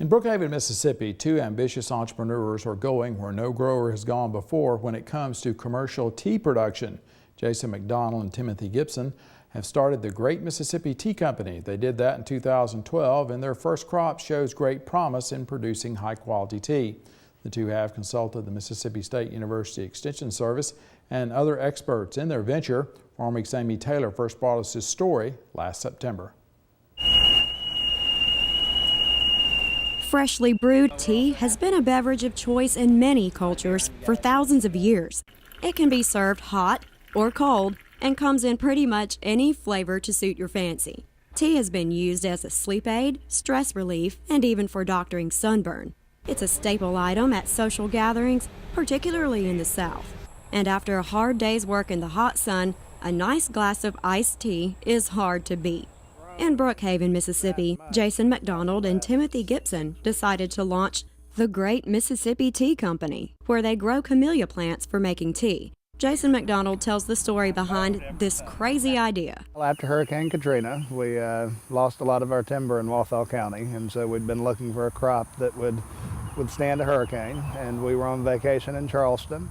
In Brookhaven, Mississippi, two ambitious entrepreneurs are going where no grower has gone before when it comes to commercial tea production. Jason Mcdonald and Timothy Gibson have started the Great Mississippi Tea Company. They did that in 2012, and their first crop shows great promise in producing high-quality tea. The two have consulted the Mississippi State University Extension Service and other experts in their venture. Farmweek's Amy Taylor first brought us his story last September. Freshly brewed tea has been a beverage of choice in many cultures for thousands of years. It can be served hot or cold and comes in pretty much any flavor to suit your fancy. Tea has been used as a sleep aid, stress relief, and even for doctoring sunburn. It's a staple item at social gatherings, particularly in the South. And after a hard day's work in the hot sun, a nice glass of iced tea is hard to beat. In Brookhaven, Mississippi, Jason Mcdonald and Timothy Gibson decided to launch the Great Mississippi Tea Company, where they grow camellia plants for making tea. Jason Mcdonald tells the story behind this crazy idea. Well, after Hurricane Katrina, we lost a lot of our timber in Walthall County, and so we'd been looking for a crop that would withstand a hurricane. And we were on vacation in Charleston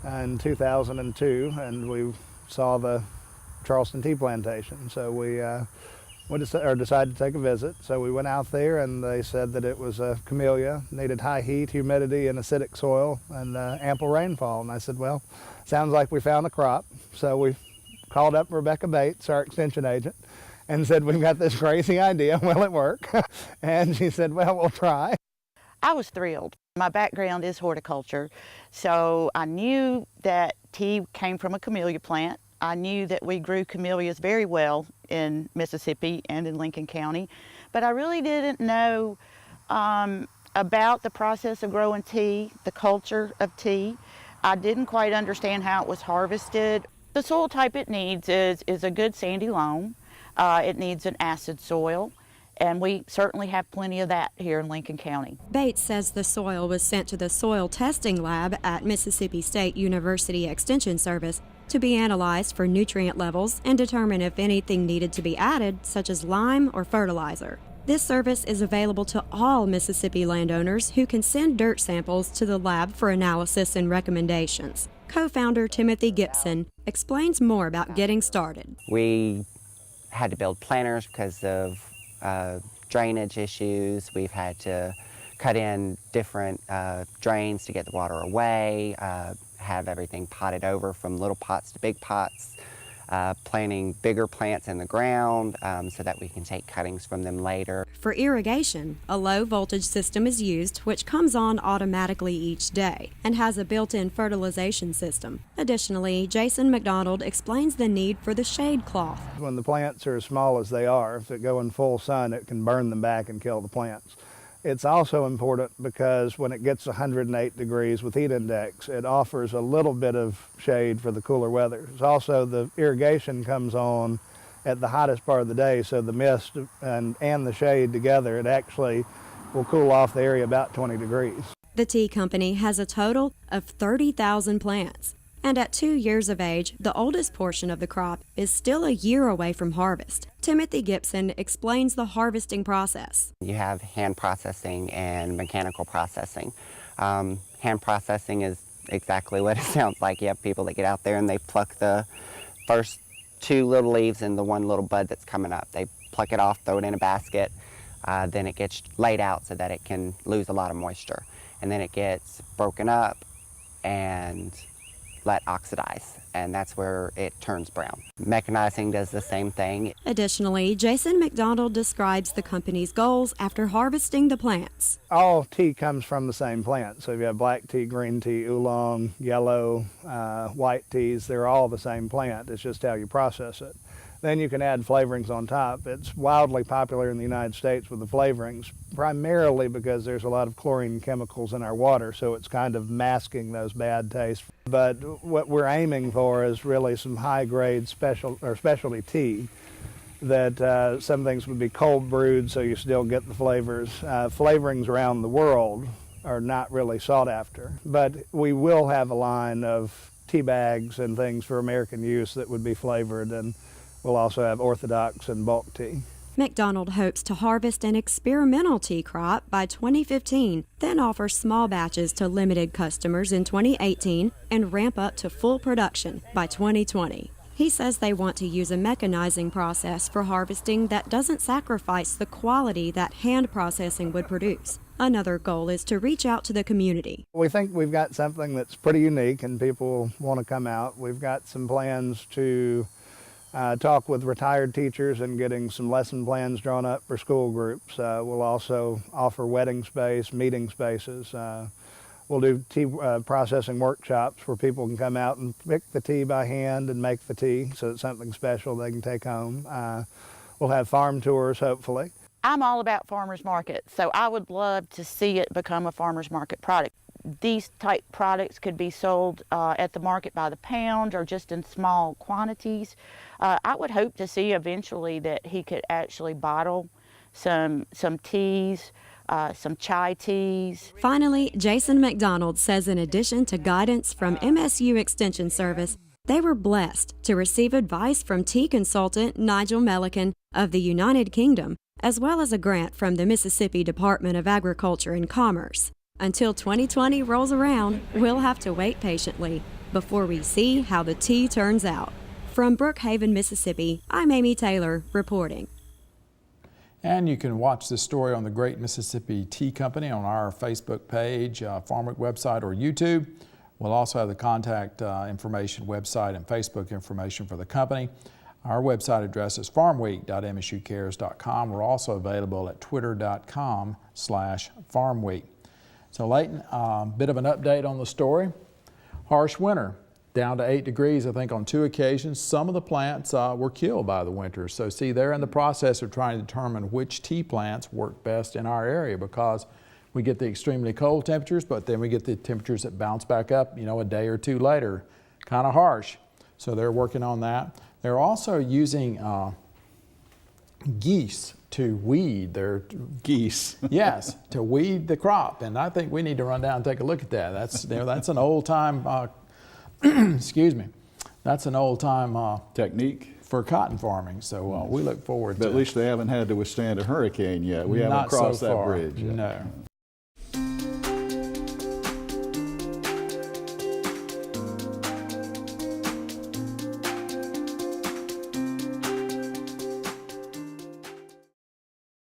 in 2002, and we saw the Charleston Tea Plantation. So we decided to take a visit. So we went out there, and they said that it was a camellia, needed high heat, humidity, and acidic soil, and ample rainfall. And I said, well, sounds like we found a crop. So we called up Rebecca Bates, our extension agent, and said, we've got this crazy idea, will it work? And she said, well, we'll try. I was thrilled. My background is horticulture, so I knew that tea came from a camellia plant. I knew that we grew camellias very well in Mississippi and in Lincoln County, but I really didn't know about the process of growing tea, the culture of tea. I didn't quite understand how it was harvested. The soil type it needs is a good sandy loam. It needs an acid soil, and we certainly have plenty of that here in Lincoln County. Bates says the soil was sent to the soil testing lab at Mississippi State University Extension Service to be analyzed for nutrient levels and determine if anything needed to be added, such as lime or fertilizer. This service is available to all Mississippi landowners who can send dirt samples to the lab for analysis and recommendations. Co-founder Timothy Gibson explains more about getting started. We had to build planters because of drainage issues. We've had to cut in different drains to get the water away, have everything potted over from little pots to big pots, planting bigger plants in the ground so that we can take cuttings from them later. For irrigation, a low voltage system is used which comes on automatically each day and has a built-in fertilization system. Additionally, Jason Mcdonald explains the need for the shade cloth. When the plants are as small as they are, if they go in full sun, it can burn them back and kill the plants. It's also important because when it gets 108 degrees with heat index, it offers a little bit of shade for the cooler weather. It's also the irrigation comes on at the hottest part of the day, so the mist and the shade together, it actually will cool off the area about 20 degrees. The tea company has a total of 30,000 plants. And at 2 years of age, the oldest portion of the crop is still a year away from harvest. Timothy Gibson explains the harvesting process. You have hand processing and mechanical processing. Hand processing is exactly what it sounds like. You have people that get out there and they pluck the first 2 little leaves and the 1 little bud that's coming up. They pluck it off, throw it in a basket, then it gets laid out so that it can lose a lot of moisture. And then it gets broken up and let oxidize, and that's where it turns brown. Mechanizing does the same thing. Additionally, Jason Mcdonald describes the company's goals after harvesting the plants. All tea comes from the same plant. So if you have black tea, green tea, oolong, yellow, white teas, they're all the same plant. It's just how you process it. Then you can add flavorings on top. It's wildly popular in the United States with the flavorings, primarily because there's a lot of chlorine chemicals in our water, so it's kind of masking those bad tastes. But what we're aiming for is really some high-grade specialty tea that some things would be cold brewed, so you still get the flavors. Flavorings around the world are not really sought after, but we will have a line of tea bags and things for American use that would be flavored, and we'll also have orthodox and bulk tea. McDonald hopes to harvest an experimental tea crop by 2015, then offer small batches to limited customers in 2018 and ramp up to full production by 2020. He says they want to use a mechanizing process for harvesting that doesn't sacrifice the quality that hand processing would produce. Another goal is to reach out to the community. We think we've got something that's pretty unique and people want to come out. We've got some plans to talk with retired teachers and getting some lesson plans drawn up for school groups. We'll also offer wedding space, meeting spaces. We'll do tea processing workshops where people can come out and pick the tea by hand and make the tea, so it's something special they can take home. We'll have farm tours, hopefully. I'm all about farmers markets, so I would love to see it become a farmers market product. These type products could be sold at the market by the pound or just in small quantities. I would hope to see eventually that he could actually bottle some teas, some chai teas. Finally, Jason McDonald says in addition to guidance from MSU Extension Service, they were blessed to receive advice from tea consultant Nigel Milliken of the United Kingdom, as well as a grant from the Mississippi Department of Agriculture and Commerce. Until 2020 rolls around, we'll have to wait patiently before we see how the tea turns out. From Brookhaven, Mississippi, I'm Amy Taylor reporting. And you can watch this story on the Great Mississippi Tea Company on our Facebook page, Farmweek website, or YouTube. We'll also have the contact information, website, and Facebook information for the company. Our website address is farmweek.msucares.com. We're also available at twitter.com/farmweek. So Leighton, bit of an update on the story. Harsh winter, down to 8 degrees, I think, on 2 occasions. Some of the plants were killed by the winter. So see, they're in the process of trying to determine which tea plants work best in our area, because we get the extremely cold temperatures, but then we get the temperatures that bounce back up, a day or two later, kind of harsh. So they're working on that. They're also using geese to weed their geese. Yes, to weed the crop, and I think we need to run down and take a look at that. That's an old time. Excuse me. That's an old time technique for cotton farming. So we look forward to. But at least they haven't had to withstand a hurricane yet. We haven't crossed that bridge yet. No.